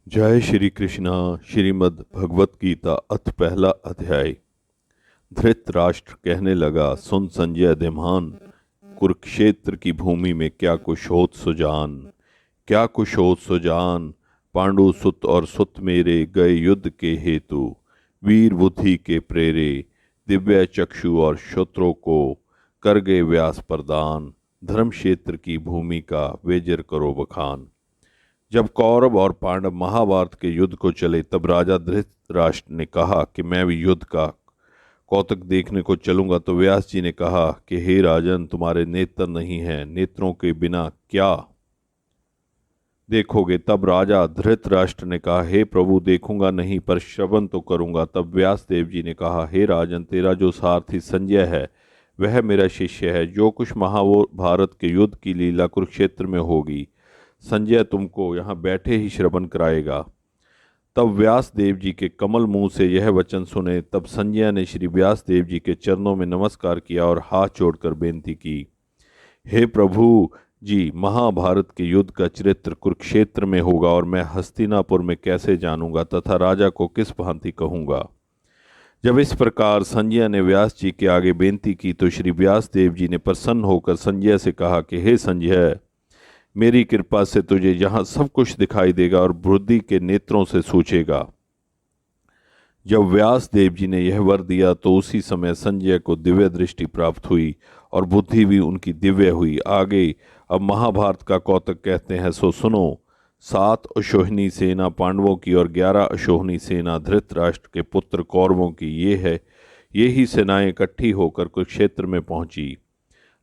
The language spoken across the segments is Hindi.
जय श्री कृष्णा। श्रीमद् भगवत गीता अथ पहला अध्याय। धृतराष्ट्र कहने लगा, सुन संजय अधिमान, कुरुक्षेत्र की भूमि में क्या कुछ होत सुजान, क्या कुछ होत सुजान। पांडु सुत और सुत मेरे गए युद्ध के हेतु, वीर बुद्धि के प्रेरे, दिव्य चक्षु और शत्रुओं को कर गए व्यास प्रदान। धर्म क्षेत्र की भूमि का वेजर करो बखान। जब कौरव और पांडव महाभारत के युद्ध को चले तब राजा धृतराष्ट्र ने कहा कि मैं भी युद्ध का कौतुक देखने को चलूंगा। तो व्यास जी ने कहा कि हे राजन, तुम्हारे नेत्र नहीं हैं, नेत्रों के बिना क्या देखोगे। तब राजा धृतराष्ट्र ने कहा, हे प्रभु, देखूंगा नहीं पर श्रवण तो करूंगा। तब व्यास देव जी ने कहा, हे राजन, तेरा जो सारथी संजय है वह मेरा शिष्य है। जो कुछ महाभारत के युद्ध की लीला कुरुक्षेत्र में होगी, संजय तुमको यहाँ बैठे ही श्रवण कराएगा। तब व्यास देव जी के कमल मुंह से यह वचन सुने। तब संजय ने श्री व्यास देव जी के चरणों में नमस्कार किया और हाथ जोड़कर बेनती की, हे प्रभु जी, महाभारत के युद्ध का चरित्र कुरुक्षेत्र में होगा और मैं हस्तिनापुर में कैसे जानूंगा तथा राजा को किस भांति कहूँगा। जब इस प्रकार संजय ने व्यास जी के आगे बेनती की तो श्री व्यास देव जी ने प्रसन्न होकर संजय से कहा कि हे संजय, मेरी कृपा से तुझे यहाँ सब कुछ दिखाई देगा और बुद्धि के नेत्रों से सूझेगा। जब व्यास देव जी ने यह वर दिया तो उसी समय संजय को दिव्य दृष्टि प्राप्त हुई और बुद्धि भी उनकी दिव्य हुई। आगे अब महाभारत का कौतुक कहते हैं, सो सुनो। 7 अशोहिनी सेना पांडवों की और 11 अशोहिनी सेना धृतराष्ट्र के पुत्र कौरवों की ये ही सेनाएं इकट्ठी होकर कुरुक्षेत्र में पहुंची।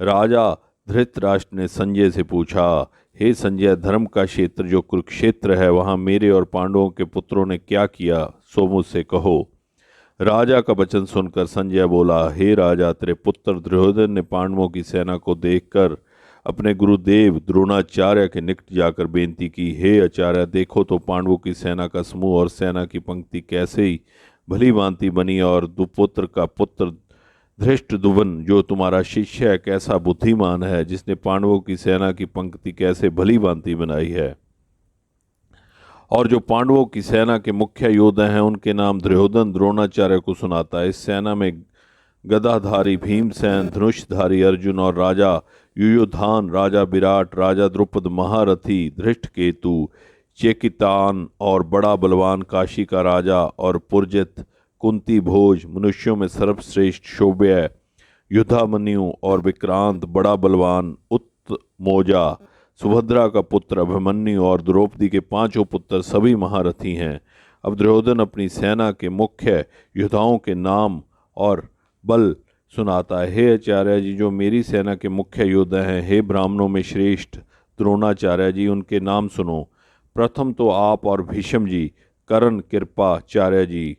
राजा धृतराष्ट्र ने संजय से पूछा, हे संजय, धर्म का क्षेत्र जो कुरुक्षेत्र है वहाँ मेरे और पांडवों के पुत्रों ने क्या किया, सो मुझसे कहो। राजा का वचन सुनकर संजय बोला, हे राजा, तेरे पुत्र दुर्योधन ने पांडवों की सेना को देखकर अपने गुरुदेव द्रोणाचार्य के निकट जाकर बेनती की, हे आचार्य, देखो तो पांडवों की सेना का समूह और सेना की पंक्ति कैसे ही भली भांति बनी, और दुपुत्र का पुत्र धृष्टद्युम्न जो तुम्हारा शिष्य है कैसा बुद्धिमान है, जिसने पांडवों की सेना की पंक्ति कैसे भली भांति बनाई है। और जो पांडवों की सेना के मुख्य योद्धा हैं उनके नाम दुर्योधन द्रोणाचार्य को सुनाता है। इस सेना में गदाधारी भीमसेन, धनुषधारी अर्जुन और राजा युयुधान, राजा विराट, राजा द्रुपद, महारथी धृष्टकेतु, चेकितान और बड़ा बलवान काशी का राजा और पुरजित, कुंती भोज, मनुष्यों में सर्वश्रेष्ठ शोभ्य, युद्धामन्यु और विक्रांत, बड़ा बलवान उत्तमौजा, सुभद्रा का पुत्र अभिमन्यु और द्रौपदी के 5 पुत्र सभी महारथी हैं। अब दुर्योधन अपनी सेना के मुख्य योद्धाओं के नाम और बल सुनाता है। हे आचार्य जी, जो मेरी सेना के मुख्य योद्धा हैं, हे ब्राह्मणों में श्रेष्ठ द्रोणाचार्य जी, उनके नाम सुनो। प्रथम तो आप और भीष्म जी, कर्ण कृपाचार्य जी,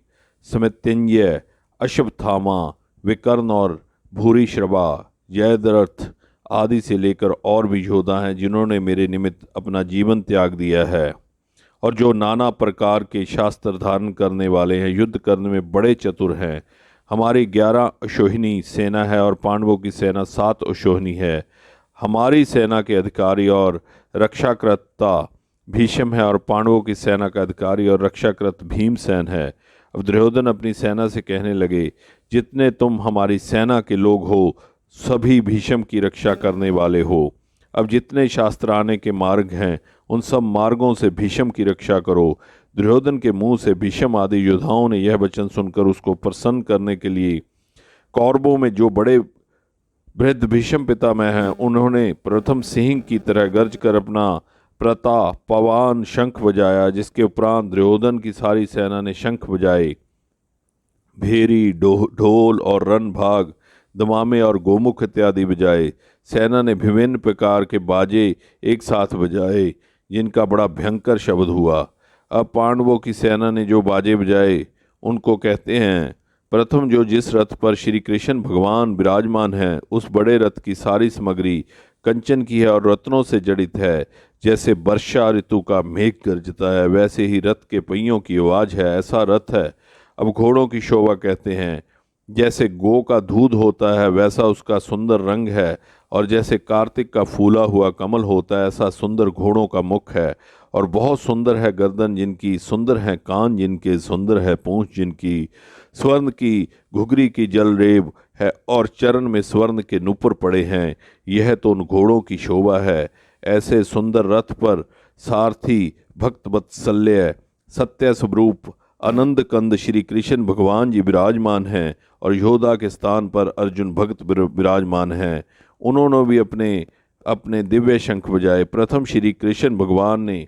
समितिंजय, अश्वत्थामा, विकर्ण और भूरिश्रवा, जयद्रथ आदि से लेकर और भी योद्धा हैं जिन्होंने मेरे निमित्त अपना जीवन त्याग दिया है और जो नाना प्रकार के शास्त्र धारण करने वाले हैं, युद्ध करने में बड़े चतुर हैं। हमारी 11 अशोहिनी सेना है और पांडवों की सेना 7 अशोहिनी है। हमारी सेना के अधिकारी और रक्षाकर्ता भीष्म है और पांडवों की सेना का अधिकारी और रक्षाकृत भीमसेन है। अब दुर्योधन अपनी सेना से कहने लगे, जितने तुम हमारी सेना के लोग हो सभी भीष्म की रक्षा करने वाले हो। अब जितने शास्त्र आने के मार्ग हैं उन सब मार्गों से भीष्म की रक्षा करो। दुर्योधन के मुंह से भीष्म आदि योद्धाओं ने यह वचन सुनकर उसको प्रसन्न करने के लिए कौरवों में जो बड़े वृद्ध भीष्म पितामह हैं उन्होंने प्रथम सिंह की तरह गर्ज कर अपना प्रताप पवान शंख बजाया, जिसके उपरांत दुर्योधन की सारी सेना ने शंख बजाए, भेरी, ढोल और रणभाग, दमामे और गोमुख इत्यादि बजाए। सेना ने विभिन्न प्रकार के बाजे एक साथ बजाए जिनका बड़ा भयंकर शब्द हुआ। अब पांडवों की सेना ने जो बाजे बजाए उनको कहते हैं। प्रथम जो जिस रथ पर श्री कृष्ण भगवान विराजमान हैं उस बड़े रथ की सारी सामग्री कंचन की है और रत्नों से जड़ित है। जैसे वर्षा ऋतु का मेघ गरजता है वैसे ही रथ के पहियों की आवाज़ है, ऐसा रथ है। अब घोड़ों की शोभा कहते हैं। जैसे गो का दूध होता है वैसा उसका सुंदर रंग है, और जैसे कार्तिक का फूला हुआ कमल होता है ऐसा सुंदर घोड़ों का मुख है। और बहुत सुंदर है गर्दन जिनकी, सुंदर है कान जिनके, सुंदर है पूंछ जिनकी, स्वर्ण की घुघरी की जलरेब है और चरण में स्वर्ण के नूपुर पड़े हैं। यह तो उन घोड़ों की शोभा है। ऐसे सुंदर रथ पर सारथी भक्त वत्सल्य सत्य स्वरूप आनंद कंद श्री कृष्ण भगवान जी विराजमान हैं और योद्धा के स्थान पर अर्जुन भक्त विराजमान हैं। उन्होंने भी अपने अपने दिव्य शंख बजाए। प्रथम श्री कृष्ण भगवान ने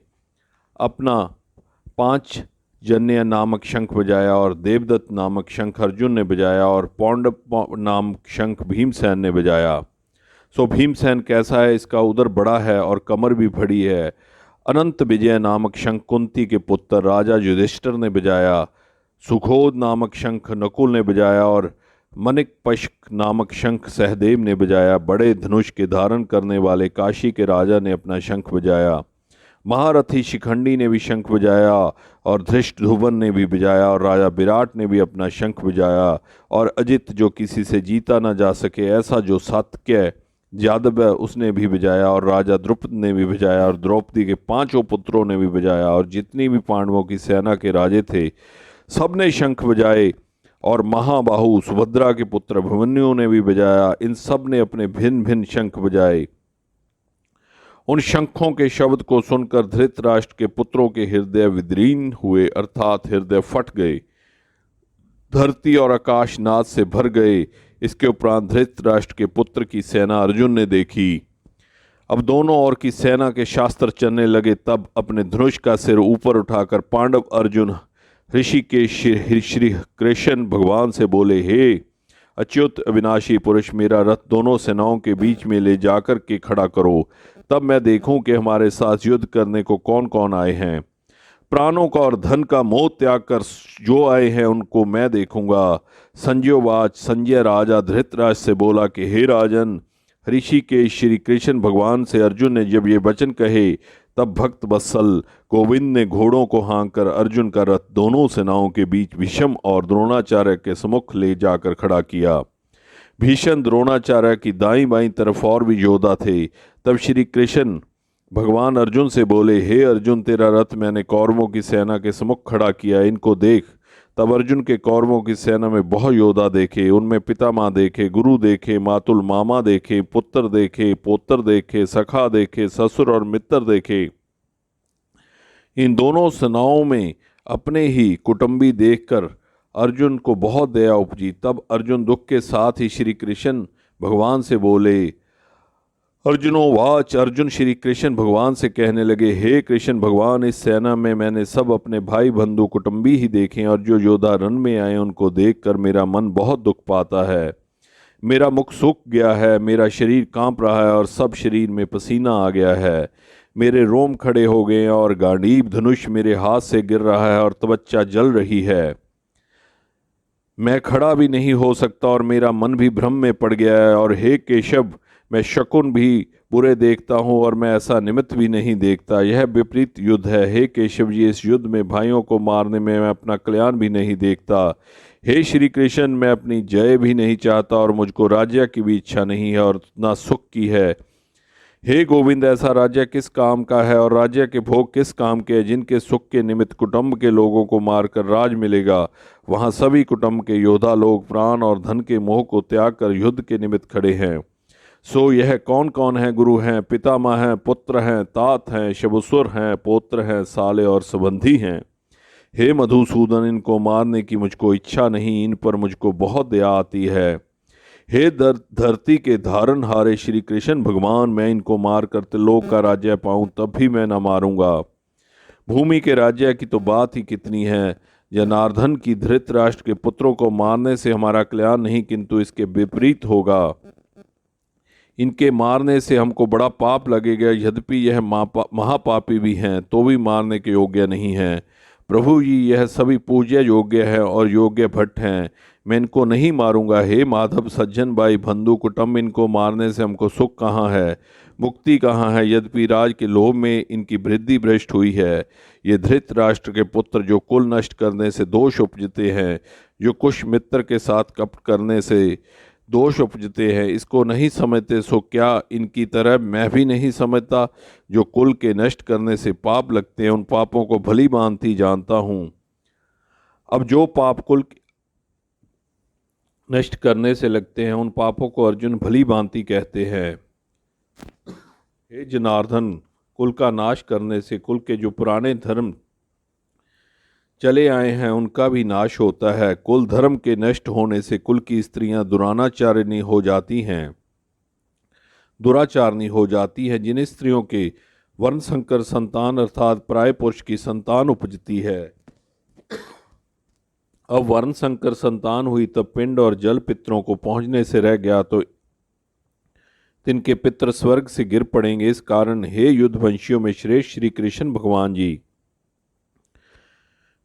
अपना 5 जन्य नामक शंख बजाया और देवदत्त नामक शंख अर्जुन ने बजाया और पौंडव नामक शंख भीमसेन ने बजाया। सो भीमसेन कैसा है? इसका उदर बड़ा है और कमर भी बड़ी है। अनंत विजय नामक शंख कुंती के पुत्र राजा युधिष्ठिर ने बजाया। सुखोद नामक शंख नकुल ने बजाया और मनिक पश्क नामक शंख सहदेव ने बजाया। बड़े धनुष के धारण करने वाले काशी के राजा ने अपना शंख बजाया। महारथी शिखंडी ने भी शंख बजाया और धृष्टध्युम्न ने भी बजाया और राजा विराट ने भी अपना शंख बजाया। और अजित जो किसी से जीता न जा सके ऐसा जो सात्यकी यादव है उसने भी बजाया और राजा द्रुपद ने भी बजाया और द्रौपदी के 5 पुत्रों ने भी बजाया और जितनी भी पांडवों की सेना के राजे थे सब ने शंख बजाए और महाबाहु सुभद्रा के पुत्र अभिमन्यु ने भी बजाया। इन सब ने अपने भिन्न भिन्न शंख बजाए। उन शंखों के शब्द को सुनकर धृतराष्ट्र के पुत्रों के हृदय विदीर्ण हुए, अर्थात हृदय फट गए, धरती और आकाश नाद से भर गए। इसके उपरांत धृतराष्ट्र के पुत्र की सेना अर्जुन ने देखी। अब दोनों ओर की सेना के शास्त्र चलने लगे। तब अपने धनुष का सिर ऊपर उठाकर पांडव अर्जुन ऋषिकेश श्री कृष्ण भगवान से बोले, हे अच्युत अविनाशी पुरुष, मेरा रथ दोनों सेनाओं के बीच में ले जाकर के खड़ा करो, तब मैं देखूं कि हमारे साथ युद्ध करने को कौन कौन आए हैं। प्राणों का और धन का मोह त्याग कर जो आए हैं उनको मैं देखूंगा। संजयोवाच, संजय राजा धृतराष्ट्र से बोला कि हे राजन, ऋषिकेश श्री कृष्ण भगवान से अर्जुन ने जब ये वचन कहे तब भक्त वत्सल गोविंद ने घोड़ों को हाँक कर अर्जुन का रथ दोनों सेनाओं के बीच भीष्म और द्रोणाचार्य के सम्मुख ले जाकर खड़ा किया। भीष्म द्रोणाचार्य की दाईं बाईं तरफ और भी योद्धा थे। तब श्री कृष्ण भगवान अर्जुन से बोले, हे अर्जुन, तेरा रथ मैंने कौरवों की सेना के सम्मुख खड़ा किया, इनको देख। तब अर्जुन के कौरवों की सेना में बहुत योद्धा देखे। उनमें पितामह देखे, गुरु देखे, मातुल मामा देखे, पुत्र देखे, पोत्र देखे, सखा देखे, ससुर और मित्र देखे। इन दोनों सेनाओं में अपने ही कुटुंबी देखकर अर्जुन को बहुत दया उपजी। तब अर्जुन दुख के साथ ही श्री कृष्ण भगवान से बोले, अर्जुनोवाच, अर्जुन श्री कृष्ण भगवान से कहने लगे, हे कृष्ण भगवान, इस सेना में मैंने सब अपने भाई बंधु कुटुंबी ही देखे और जो योद्धा रण में आए उनको देखकर मेरा मन बहुत दुख पाता है। मेरा मुख सूख गया है, मेरा शरीर कांप रहा है और सब शरीर में पसीना आ गया है। मेरे रोम खड़े हो गए और गांडीव धनुष मेरे हाथ से गिर रहा है और त्वचा जल रही है। मैं खड़ा भी नहीं हो सकता और मेरा मन भी भ्रम में पड़ गया है। और हे केशव, मैं शकुन भी बुरे देखता हूँ और मैं ऐसा निमित्त भी नहीं देखता। यह विपरीत युद्ध है। हे केशव जी, इस युद्ध में भाइयों को मारने में मैं अपना कल्याण भी नहीं देखता। हे श्री कृष्ण, मैं अपनी जय भी नहीं चाहता और मुझको राज्य की भी इच्छा नहीं है और ना सुख की है। हे गोविंद, ऐसा राज्य किस काम का है और राज्य के भोग किस काम के हैं जिनके सुख के निमित्त कुटुंब के लोगों को मारकर राज मिलेगा। वहाँ सभी कुटुंब के योद्धा लोग प्राण और धन के मोह को त्याग कर युद्ध के निमित्त खड़े हैं। सो यह कौन कौन है? गुरु हैं, पितामह हैं, पुत्र हैं, तात हैं, शबुसुर हैं, पोत्र हैं, साले और संबंधी हैं। हे मधुसूदन, इनको मारने की मुझको इच्छा नहीं, इन पर मुझको बहुत दया आती है। हे धरती के धारण हारे श्री कृष्ण भगवान, मैं इनको मार कर त्रिलोक का राज्य पाऊं तब भी मैं न मारूंगा। भूमि के राज्य की तो बात ही कितनी है। जनार्दन की धृतराष्ट्र के पुत्रों को मारने से हमारा कल्याण नहीं किंतु इसके विपरीत होगा। इनके मारने से हमको बड़ा पाप लगेगा। यद्यपि यह महापापी भी हैं तो भी मारने के योग्य नहीं हैं। प्रभु जी, यह सभी पूज्य योग्य है और योग्य भट्ट हैं, मैं इनको नहीं मारूंगा। हे माधव, सज्जन भाई बंधु कुटुंब, इनको मारने से हमको सुख कहाँ है, मुक्ति कहाँ है। यद्यपि राज के लोभ में इनकी वृद्धि भ्रष्ट हुई है। ये धृतराष्ट्र के पुत्र जो कुल नष्ट करने से दोष उपजते हैं, जो कुश मित्र के साथ कपट करने से दोष उपजते हैं, इसको नहीं समझते, सो क्या इनकी तरह मैं भी नहीं समझता। जो कुल के नष्ट करने से पाप लगते हैं, उन पापों को भली भांति जानता हूँ। अब जो पाप कुल नष्ट करने से लगते हैं, उन पापों को अर्जुन भली भांति कहते हैं। हे जनार्दन, कुल का नाश करने से कुल के जो पुराने धर्म चले आए हैं उनका भी नाश होता है। कुल धर्म के नष्ट होने से कुल की स्त्रियां दुराचारिणी हो जाती हैं, दुराचारणी हो जाती हैं। जिन स्त्रियों के वर्ण संकर संतान अर्थात प्राय पुरुष की संतान उपजती है, अब वर्ण संकर संतान हुई तब पिंड और जल पितरों को पहुंचने से रह गया तो तिनके पितर स्वर्ग से गिर पड़ेंगे। इस कारण हे युद्धवंशियों में श्रेष्ठ श्री कृष्ण भगवान जी,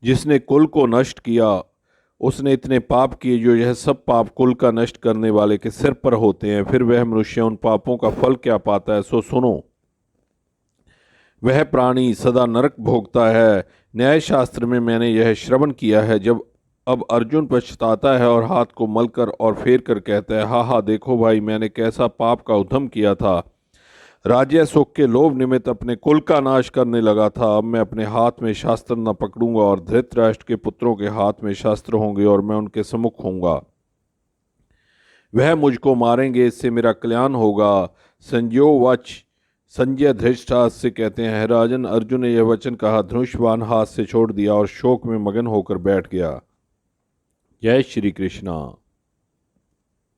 जिसने कुल को नष्ट किया उसने इतने पाप किए जो यह सब पाप कुल का नष्ट करने वाले के सिर पर होते हैं। फिर वह मनुष्य उन पापों का फल क्या पाता है, सो सुनो। वह प्राणी सदा नरक भोगता है। न्याय शास्त्र में मैंने यह श्रवण किया है। जब अब अर्जुन पछताता है और हाथ को मलकर और फेर कर कहता है, हा हा देखो भाई, मैंने कैसा पाप का उद्यम किया था। राज्य सुख के लोभ निमित्त अपने कुल का नाश करने लगा था। अब मैं अपने हाथ में शास्त्र न पकड़ूंगा और धृतराष्ट्र के पुत्रों के हाथ में शास्त्र होंगे और मैं उनके सम्मुख होऊंगा। वह मुझको मारेंगे, इससे मेरा कल्याण होगा। संजयोवाच, संजय धृतराष्ट्र से कहते हैं, राजन, अर्जुन ने यह वचन कहा, धनुष्वान हाथ से छोड़ दिया और शोक में मगन होकर बैठ गया। जय श्री कृष्णा।